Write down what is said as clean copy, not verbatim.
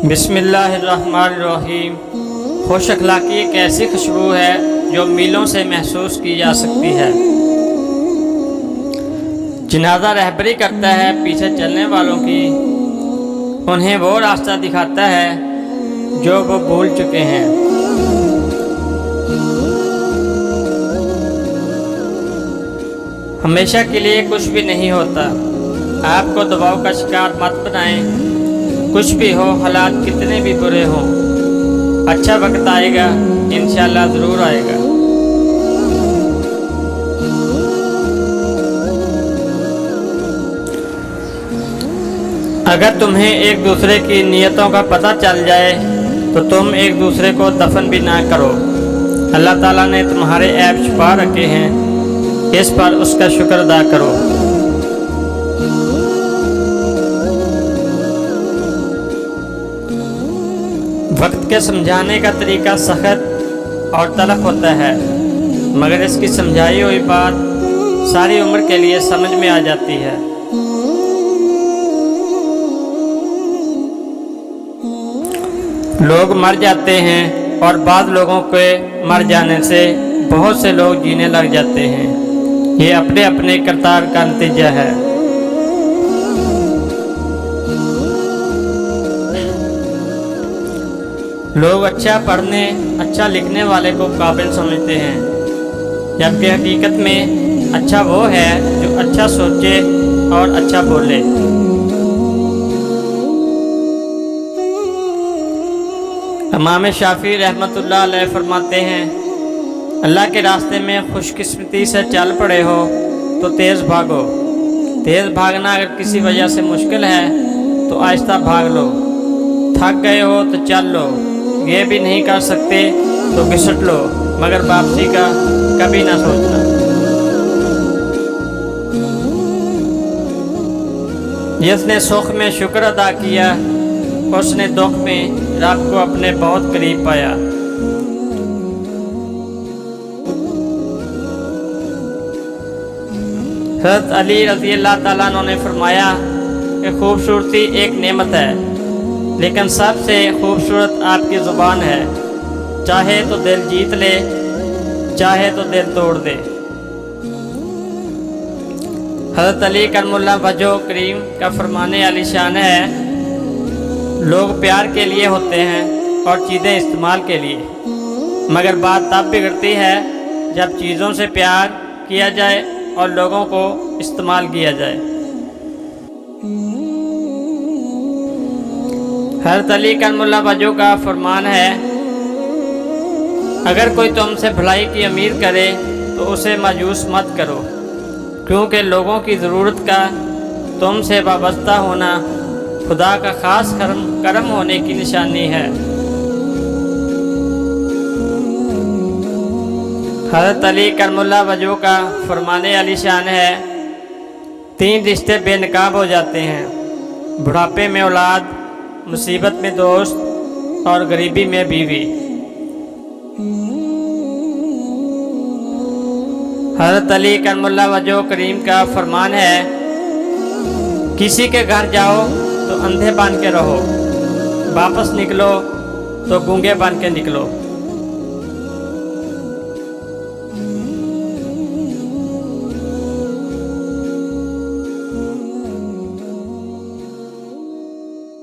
बिस्मिल्लाहिर्रहमानिर्रहीम। खुश अखलाकी एक ऐसी खुशबू है जो मीलों से महसूस की जा सकती है। जनाजा रहबरी करता है पीछे चलने वालों की, उन्हें वो रास्ता दिखाता है जो वो भूल चुके हैं। हमेशा के लिए कुछ भी नहीं होता। आपको दबाव का शिकार मत बनाएं। कुछ भी हो, हालात कितने भी बुरे हों, अच्छा वक्त आएगा, इंशाल्लाह ज़रूर आएगा। अगर तुम्हें एक दूसरे की नीयतों का पता चल जाए तो तुम एक दूसरे को दफन भी ना करो। अल्लाह ताला ने तुम्हारे ऐब छुपा रखे हैं, इस पर उसका शुक्र अदा करो। वक्त के समझाने का तरीका सख्त और तलख होता है, मगर इसकी समझाई हुई बात सारी उम्र के लिए समझ में आ जाती है। लोग मर जाते हैं और बाद लोगों के मर जाने से बहुत से लोग जीने लग जाते हैं। ये अपने अपने किरदार का नतीजा है। लोग अच्छा पढ़ने अच्छा लिखने वाले को काबिल समझते हैं, जबकि हकीकत में अच्छा वो है जो अच्छा सोचे और अच्छा बोले। इमाम शाफी रहमतुल्लाह अलैह फरमाते हैं, अल्लाह के रास्ते में खुशकिस्मती से चल पड़े हो तो तेज़ भागो। तेज़ भागना अगर किसी वजह से मुश्किल है तो आहिस्ता भाग लो। थक गए हो तो चल लो। ये भी नहीं कर सकते तो घिसट लो, मगर वापसी का कभी ना सोचना। जिसने सुख में शुक्र अदा किया, उसने दुख में रब को अपने बहुत करीब पाया। हज़रत अली रज़ी अल्लाह ताला अन्हु ने फरमाया कि खूबसूरती एक नेमत है, लेकिन सबसे खूबसूरत आपकी ज़ुबान है। चाहे तो दिल जीत ले, चाहे तो दिल तोड़ दे। हज़रत अली करमुल्लाह वजह करीम का फरमाने आली शान है, लोग प्यार के लिए होते हैं और चीज़ें इस्तेमाल के लिए, मगर बात तब बिगड़ती है जब चीज़ों से प्यार किया जाए और लोगों को इस्तेमाल किया जाए। हज़रत अली करमुल्लाह वजह का फरमान है, अगर कोई तुमसे भलाई की उम्मीद करे तो उसे मायूस मत करो, क्योंकि लोगों की ज़रूरत का तुमसे वाबस्ता होना खुदा का ख़ास करम होने की निशानी है। हज़रत अली करमुल्लाह वजह का फरमाने अली शान है, 3 रिश्ते बेनकाब हो जाते हैं, बुढ़ापे में औलाद, मुसीबत में दोस्त और गरीबी में बीवी। हज़रत अली करमुल्लाह वजह करीम का फरमान है, किसी के घर जाओ तो अंधे बन के रहो, वापस निकलो तो गूंगे बन के निकलो।